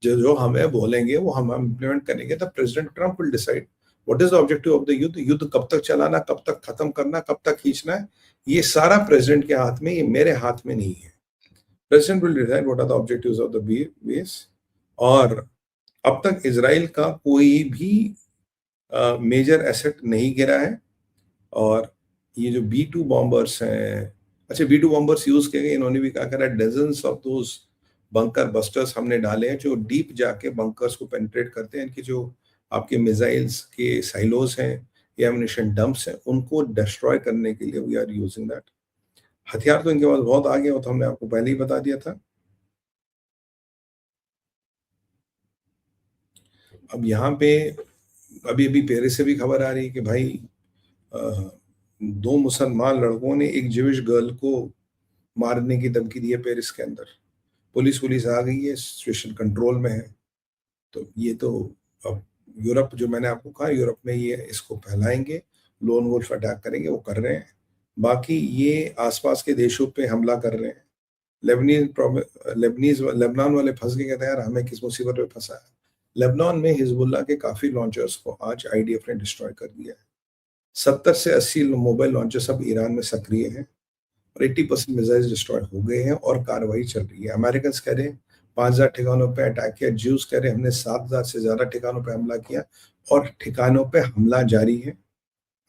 जो जो हमें बोलेंगे वो हम इम्प्लीमेंट करेंगे। The president Trump will decide what is the objective of the युद्ध, युद्ध कब तक चलाना, कब तक खत्म करना, कब तक खींचना है, ये सारा प्रेसिडेंट के हाथ में, ये मेरे हाथ में नहीं है। President will decide what are the objectives of the base. और अब तक इजराइल का कोई भी मेजर एसेट नहीं गिरा है। और ये जो B2 बॉम्बर्स हैं, अच्छा B2 बॉम्बर्स यूज किए गए, इन्होंने भी कहा करा dozens of those bunker busters हमने डाले हैं जो डीप जाके बंकर्स को पेनिट्रेट करते हैं। इनकी जो आपके मिसाइल्स के साइलोस हैं या एमुनिशन डंप्स हैं, उनको डिस्ट्रॉय करने के लिए वी आर यूजिंग दैट। हथियार तो इनके पास बहुत आगे हो, तो हमने आपको पहले ही बता दिया था। अब यहाँ पे अभी अभी पेरिस से भी खबर आ रही है कि भाई दो मुसलमान लड़कों ने एक ज्यूइश गर्ल को मारने की धमकी दी है पेरिस के अंदर। पुलिस आ गई है, सिचुएशन कंट्रोल में है। तो ये तो अब यूरोप, जो मैंने आपको कहा, यूरोप में ये इसको फैलाएंगे, लोन वुल्फ अटैक करेंगे, वो कर रहे हैं। बाकी ये आसपास के देशों पे हमला कर रहे हैं। लेबनान वाले फंस गए, कहते हैं यार हमें किस मुसीबत में फंसा है। लेबनान में हिजबुल्ला के काफी लॉन्चर्स को आज IDF ने डिस्ट्रॉय कर दिया है। 70 से 80 मोबाइल लॉन्चर्स अब ईरान में सक्रिय हैं और 80% मिसाइल्स डिस्ट्रॉय हो गए हैं और कार्रवाई चल रही है। अमेरिकन कह रहे हैं 5000 ठिकानों पे अटैक किया, ज्यूस कह रहे हैं हमने 7000 से ज्यादा ठिकानों पे हमला किया और ठिकानों पे हमला जारी है।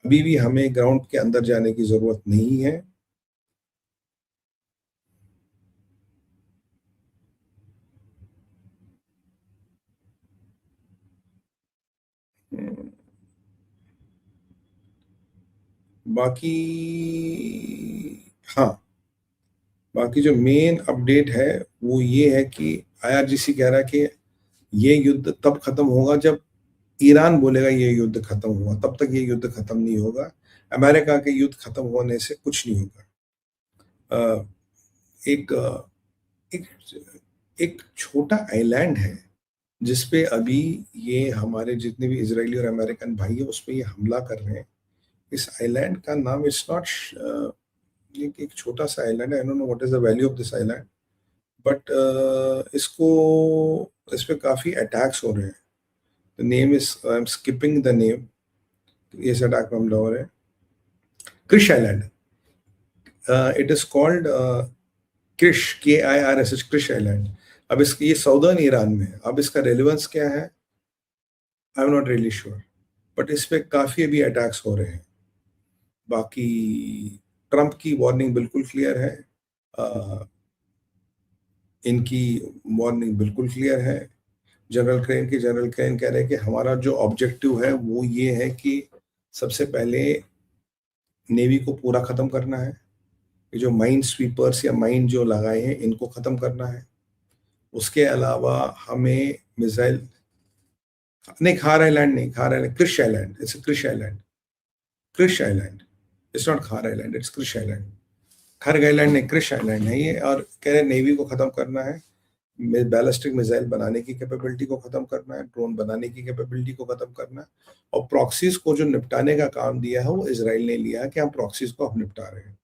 अभी भी हमें ग्राउंड के अंदर जाने की जरूरत नहीं है। बाकी हाँ, बाकी जो मेन अपडेट है वो ये है कि IRGC कह रहा है कि ये युद्ध तब खत्म होगा जब ईरान बोलेगा ये युद्ध खत्म हुआ, तब तक ये युद्ध खत्म नहीं होगा। अमेरिका के युद्ध खत्म होने से कुछ नहीं होगा। एक एक एक छोटा आइलैंड है जिसपे अभी ये हमारे जितने भी इजरायली और अमेरिकन भाई है उस पर ये हमला कर रहे हैं। इस आइलैंड का नाम, इट्स नॉट, एक छोटा सा आइलैंड है। I don't know what is the value of this island, but इसको, इस पे काफी अटैक्स हो रहे हैं। The name is, I am skipping the name, इस अटैक में हमला हो रहे हैं। Krish island, it is called Krish, KIRSH, Krish island. अब इसकी, ये साउदर्न ईरान में है। अब इसका रेलेवेंस क्या है, I am not really sure, but इस पे काफी अभी अटैक्स हो रहे हैं। बाकी ट्रंप की वार्निंग बिल्कुल क्लियर है, इनकी वार्निंग बिल्कुल क्लियर है। जनरल क्रेन कह रहे हैं कि हमारा जो ऑब्जेक्टिव है वो ये है कि सबसे पहले नेवी को पूरा खत्म करना है। ये जो माइन स्वीपर्स या माइन जो लगाए हैं इनको खत्म करना है। उसके अलावा हमें मिसाइल, नहीं, खार आइलैंड नहीं, Khar island, Krish island, it's Krish island, Krish island, it's not Khar island, it's Krish island. Kharg island नहीं, क्रिश आइलैंड है ये। और कह रहे नेवी को खत्म करना है, बैलिस्टिक मिसाइल बनाने की कैपेबिलिटी को खत्म करना है, ड्रोन बनाने की कैपेबिलिटी को खत्म करना है। और प्रॉक्सीज को जो निपटाने का काम दिया है वो इजराइल ने लिया है कि हम प्रॉक्सीज को हम निपटा रहे हैं।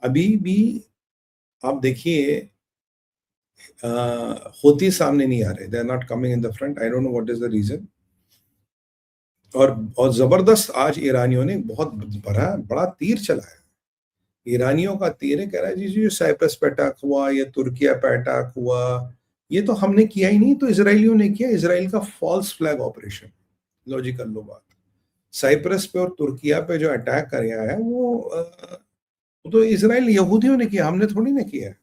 अभी भी आप देखिए, होती सामने नहीं आ रहे, they are not coming in the front. I don't know what is the reason. और जबरदस्त आज ईरानियों ने बहुत बड़ा तीर चलाया। ईरानियों का तीर है, कह रहा है जी जी साइप्रस पे अटैक हुआ, ये तुर्किया पे अटैक हुआ, ये तो हमने किया ही नहीं, तो इसराइलियों ने किया। इसराइल का फॉल्स फ्लैग ऑपरेशन। लॉजिकल लो बात, साइप्रस पे और तुर्किया पे जो अटैक कराया है वो तो इसराइल यहूदियों ने किया, हमने थोड़ी ना किया।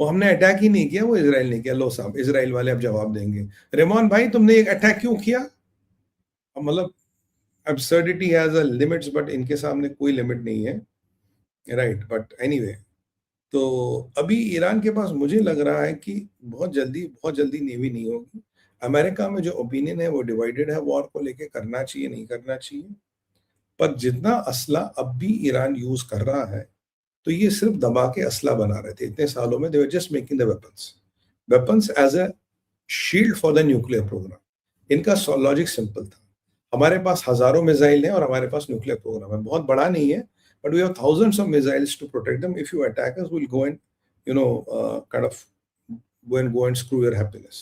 वो हमने अटैक ही नहीं किया, वो इसराइल ने किया। लो साहब, इसराइल वाले अब जवाब देंगे, रेमोन भाई तुमने एक अटैक क्यों किया। मतलब absurdity has a limits, but इनके सामने कोई लिमिट नहीं है, राइट। बट एनीवे, तो अभी ईरान के पास मुझे लग रहा है कि बहुत जल्दी नेवी नहीं होगी। अमेरिका में जो ओपिनियन है वो डिवाइडेड है, वॉर को लेके करना चाहिए नहीं करना चाहिए। पर जितना असला अब भी ईरान यूज कर रहा है, तो ये सिर्फ दबा के असला बना रहे थे इतने सालों में। They were just making the weapons as a shield for the nuclear programme. इनका लॉजिक सिंपल था, हमारे पास हजारों मिसाइल हैं और हमारे पास न्यूक्लियर प्रोग्राम है, बहुत बड़ा नहीं है, but we have thousands of missiles to protect them. If you attack us, we'll go and kind of go and screw your happiness.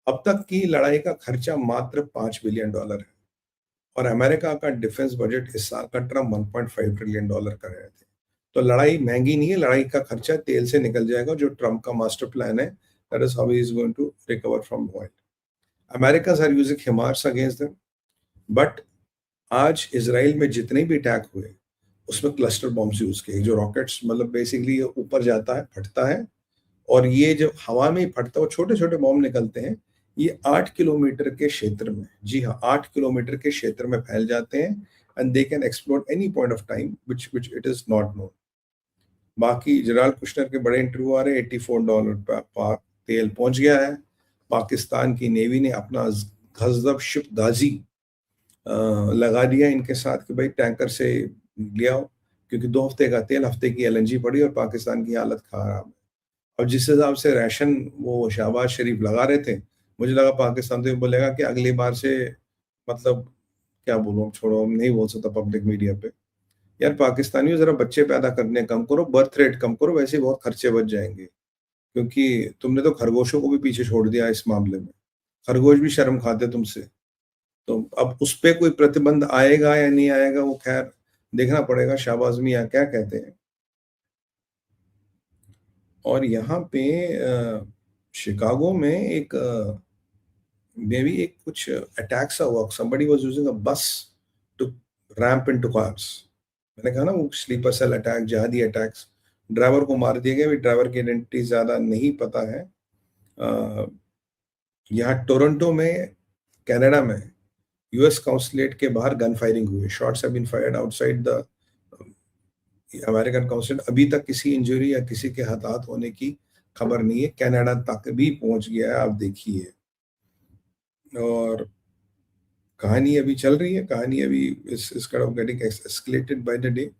अब तक की लड़ाई का खर्चा मात्र $5 बिलियन है और अमेरिका का डिफेंस बजट इस साल का ट्रम्प $1.5 ट्रिलियन कर रहे थे। तो लड़ाई महंगी नहीं है, लड़ाई का खर्चा तेल से निकल जाएगा, जो ट्रम्प का मास्टर प्लान है। That is how he is going to recover from oil. Americas are using HIMARS against them, but आज इजराइल में जितने भी अटैक हुए उसमें क्लस्टर बॉम्ब्स यूज किए, जो रॉकेट्स मतलब बेसिकली ऊपर जाता है, फटता है, और ये जब हवा में ही फटता है, वो छोटे छोटे बॉम्ब निकलते हैं। ये 8 किलोमीटर के क्षेत्र में, जी हाँ, 8 किलोमीटर के क्षेत्र में फैल जाते हैं and they can explode any point of time which it is not known. बाकी जनरल कुशनर के बड़े इंटरव्यू आ रहे हैं, $84 पर तेल पहुंच गया है। पाकिस्तान की नेवी ने अपना गजब शिप गाजी लगा दिया इनके साथ कि भाई टैंकर से ले आओ, क्योंकि 2 हफ्ते का तेल, हफ्ते की एलएनजी पड़ी और पाकिस्तान की हालत खराब है। और जिस हिसाब से राशन वो शहबाज शरीफ लगा रहे थे, मुझे लगा पाकिस्तान तो ये बोलेगा कि अगली बार से, मतलब क्या बोलूं, छोड़ो, नहीं बोल सकता पब्लिक मीडिया पे। यार पाकिस्तानियों, जरा बच्चे पैदा करने कम करो, बर्थ रेट कम करो, वैसे बहुत खर्चे बच जाएंगे, क्योंकि तुमने तो खरगोशों को भी पीछे छोड़ दिया इस मामले में। खरगोश भी शर्म खाते तुमसे। तो अब उस पे कोई प्रतिबंध आएगा या नहीं आएगा, वो खैर देखना पड़ेगा शहबाज मियां क्या कहते हैं। और यहाँ पे शिकागो में एक मे बी एक कुछ अटैक सा हुआ, somebody was using a bus to ramp into cars। मैंने कहा ना वो स्लीपर सेल अटैक, जहादी अटैक्स, ड्राइवर को मार दिए गए। ड्राइवर की आइडेंटिटी ज्यादा नहीं पता है। यहाँ टोरंटो में, कनाडा में, यूएस काउंसलेट के बाहर गन फायरिंग हुई। Shots have been fired outside the American consulate. अभी तक किसी इंजरी या किसी के हताहत होने की खबर नहीं है। कनाडा तक भी पहुंच गया है, आप देखिए। और कहानी अभी चल रही है, कहानी अभी इस kind of getting escalated by the day.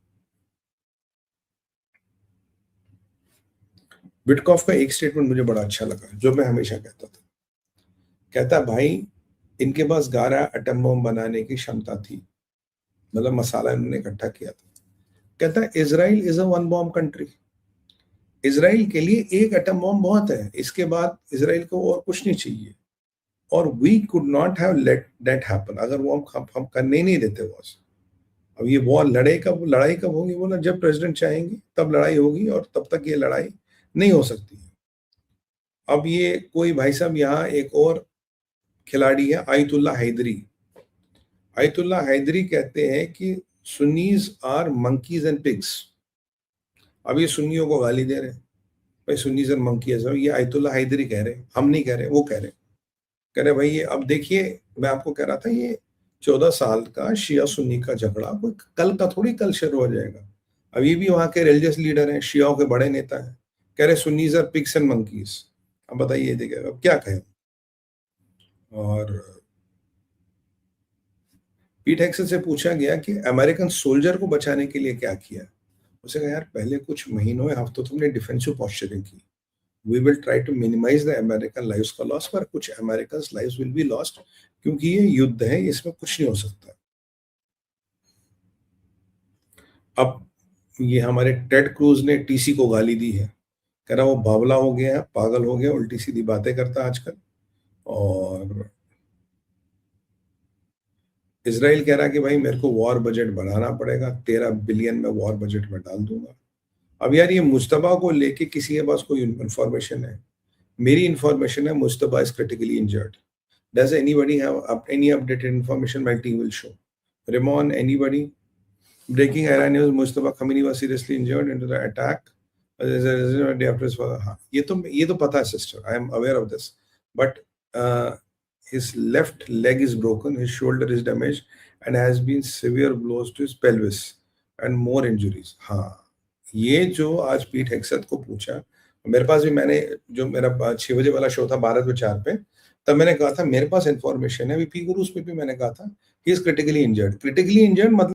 Witkoff का एक स्टेटमेंट मुझे बड़ा अच्छा लगा, जो मैं हमेशा कहता था। कहता भाई, इनके पास 11 एटम बम बनाने की क्षमता थी, मतलब मसाला इन्होंने इकट्ठा किया था। कहता Israel is a one bomb country. Israel के लिए एक एटम बॉम्ब बहुत है, इसके बाद इजराइल को और कुछ नहीं चाहिए। और we could not have let that happen. अगर वो हम करने ही नहीं देते बॉस। अब ये वॉर लड़ाई कब होगी? बोला जब प्रेसिडेंट चाहेंगे तब लड़ाई होगी, और तब तक ये लड़ाई नहीं हो सकती है। अब ये कोई भाई साहब, यहाँ एक और खिलाड़ी है, आयतुल्ला हैदरी। आयतुल्ला हैदरी कहते हैं कि सुन्नीज आर मंकीज एंड पिग्स। अब ये सुन्नियों को गाली दे रहे हैं, भाई सुन्नीज एंड मंकीज। ये आयतुल्ला हैदरी कह रहे हैं, हम नहीं कह रहे, वो कह रहे हैं। कह रहे भाई ये, अब देखिए, मैं आपको कह रहा था, ये 14 साल का शिया सुन्नी का झगड़ा कोई कल का थोड़ी कल शुरू हो जाएगा। अभी भी वहां के रिलीजियस लीडर हैं, शियाओं के बड़े नेता हैं, कह रहे सुन्नीज आर पिग्स एंड मंकीज। अब बताइए, देखिए अब क्या कहें। और पीट हेक्सन से पूछा गया कि अमेरिकन सोल्जर को बचाने के लिए क्या किया। उसे कहा यार, पहले कुछ महीनों या हफ्तों तुमने डिफेंसिव पोस्चरिंग की। We will try to minimise the American lives का लॉस, पर कुछ American lives will be lost, क्योंकि ये युद्ध है, इसमें कुछ नहीं हो सकता। अब ये हमारे टेड क्रूज ने टीसी को गाली दी है, कह रहा वो बावला हो गया है, पागल हो गया, उल्टी सीधी बातें करता है आजकल। और इसराइल कह रहा है कि भाई मेरे को वॉर बजट बढ़ाना पड़ेगा, 13 बिलियन में वॉर बजट में डाल दूंगा। अब यार, ये मुश्तबा को लेके किसी के पास कोई इंफॉर्मेशन है? मेरी इंफॉर्मेशन है Mushtaba is critically injured. Does anybody have any updated information? My team will show. Ramon, anybody? Breaking Iran news: Mustafa Khamenei was seriously injured into the attack. Day after his father. हाँ, ये तो पता है sister. I am aware of this. But his left leg is broken, his shoulder is damaged, and has been severe blows to his pelvis and more injuries. हाँ, ये जो आज पीट हेक्सेथ को पूछा, मेरे पास भी, मैंने जो मेरा 6 बजे वाला शो था भारत विचार पे, तब मैंने कहा था मेरे पास इंफॉर्मेशन है। वीपी गुरुस पे भी मैंने कहा था he is critically injured. Critically injured मतलब